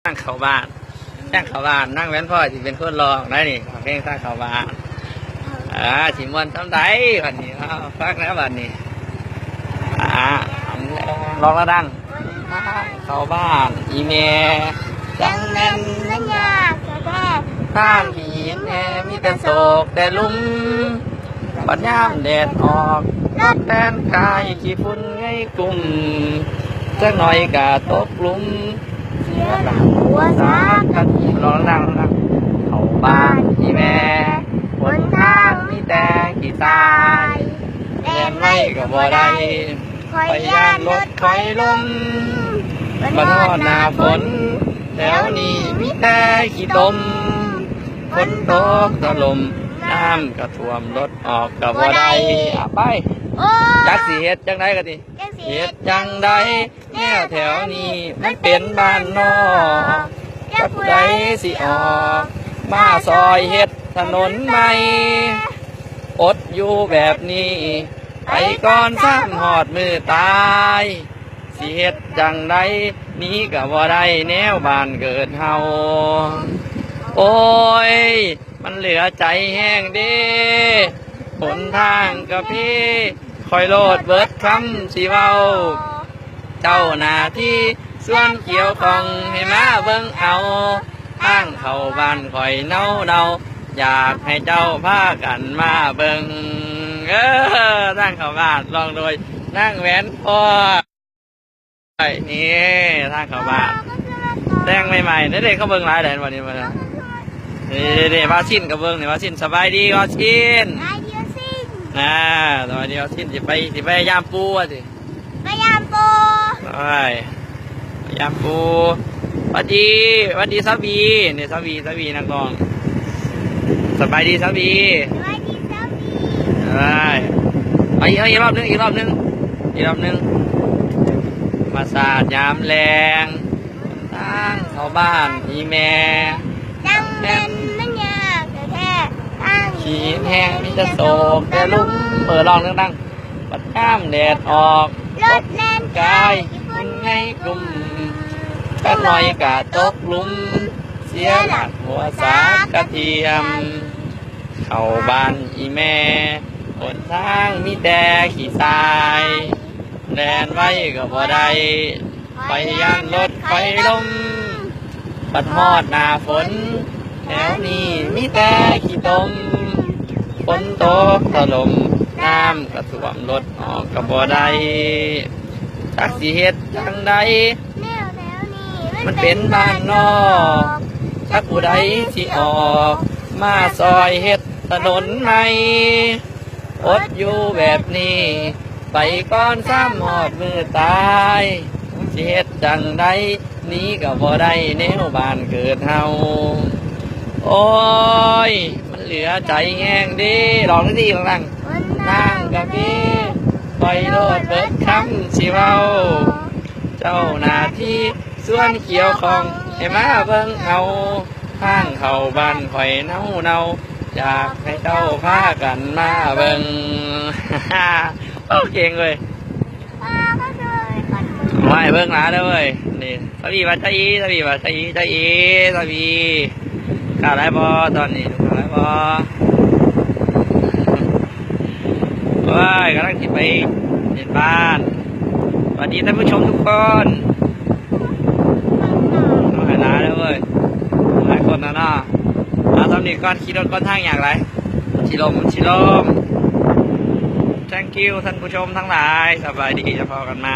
นั่งเข้าบ้านนั่งเข้าบ้านนั่งแว้นพ่อที่เป็นคนรองได้นี่เพลงสร้างเข้าบ้านสิมวนทำไดวันนี้ฟังแล้ววันนี้ลองแล้วดังเข้าบ้านอีเมจังแน่นนั่นยากแท้ข้างผีแน่มีแต่โศกแต่ลุ่มบัดย่ำแดดออกรถแดนกายขี้ฝุ่นไงกลุ่มจักหน่อยกะตกลุ่มเสียหลังหัวสากันลองดังเข้าบ้านอีแม่บนทางมีแต่ขี้ทรายแดนไม่ก็บ่ได้คอยย่านรถคอยลมบัดฮอดหน้าฝนแถวนี้มีแต่ขี้ตมฝนตกถล่มน้ำก็ท่วมรถออกก็บ่ได้ไปจักสิเฮ็ดจังไดก็ดิเฮ็ดจังไดแนวแถวนี้มันเป็นบ้านนอกจักผู้ใดสิออกมาซอยเฮ็ดถนนใหม่อดอยู่แบบนี้ไปก่อนซ้ำหอดมือตายสิเฮ็ดจังไดนี้ก็บ่ได้แนวบ้านเกิดเฮาโอ้ยมันเหลือใจแห้งดีหนทางกับพี่คอยโลดเบิดคำสิเว้าเจ้าหน้าที่ส่วนเกี่ยวของให้มาเบิ่งเอาทางเข้าบ้านคอยเนาอยากให้เจ้าพากันมาเบิ่งนั่งเข้าบ้านลองโดยนั่งแหวนพ่อนี่ทางเข้าบ้านแต่งใหม่ๆนี่เด็กเขาเบิ่งหลายแดนวันนี้มานี่ว่าชินกับเบิ่งนี่ว่าชินสบายดีว่าชินสบายดีว่าชินสิไปยามปูสิไปยามปูไปยามปูวัดดีสาบีนี่สาบีนักร้องสบายดีสาบีไปอีกรอบนึงมาสาดยามแรงตั้งเข้าบ้านอีแม่จังเป็นมันยากแท้ขี้แห้งมีแต่โศกแต่ลุ่มเปิดลองดังๆปัดข้ามแดดออกรถแล่นกายคุณไงกลุ่มก็หน่อยกะตกลุ่มเสียหลักหัวสากระเทียมเข้าบ้านอีแม่บนทางมีแต่ขี้ทรายแลนไว้ก็บ่ได้ไปยันรถไฟลมปัดฮอดหน้าฝนแถวนี้มีแต่ขี้ตมฝนตกถล่มน้ำกระท่วมรถออกก็บ่ได้จักสิเฮ็ดจังใดมันเป็นบ้านนอกจักผู้ใดสิออกมาซอยเฮ็ดถนนใหม่อดอยู่แบบนี้ไปก่อนซ้ำหอดมือตายสิเฮ็ดจังใดนี้ก็บ่ได้แนวบ้านเกิดเฮาโอ้ยมันเหลือใจแห้งดีลองดีลองนั่งกับพี่ปล่อยโลดเบิดคำสิเว้าเจ้าหน้าที่ส่วนเกี่ยวของให้มาเบิ่งเอาทางเข้าบ้านข่อยเนาอยากให้เจ้าพากันมาเบิ่งโอเคเลยไม่เบิ่งหลาเด้อเว้ยนี่สวีวัชอีกล่าวได้บ่ตอนนี้กล่าวได้บ่ว้ายกำลังคิดไปเดินบ้านสวัสดีท่านผู้ชมทุกคนน้องหายหลาเด้อเว้ยหลายคนนะเนาะตอนนี้ก่อนขี่รถก่อนทางอย่างไรชิลมthank you ท่านผู้ชมทั้งหลายสบายดีจะพอกันไหม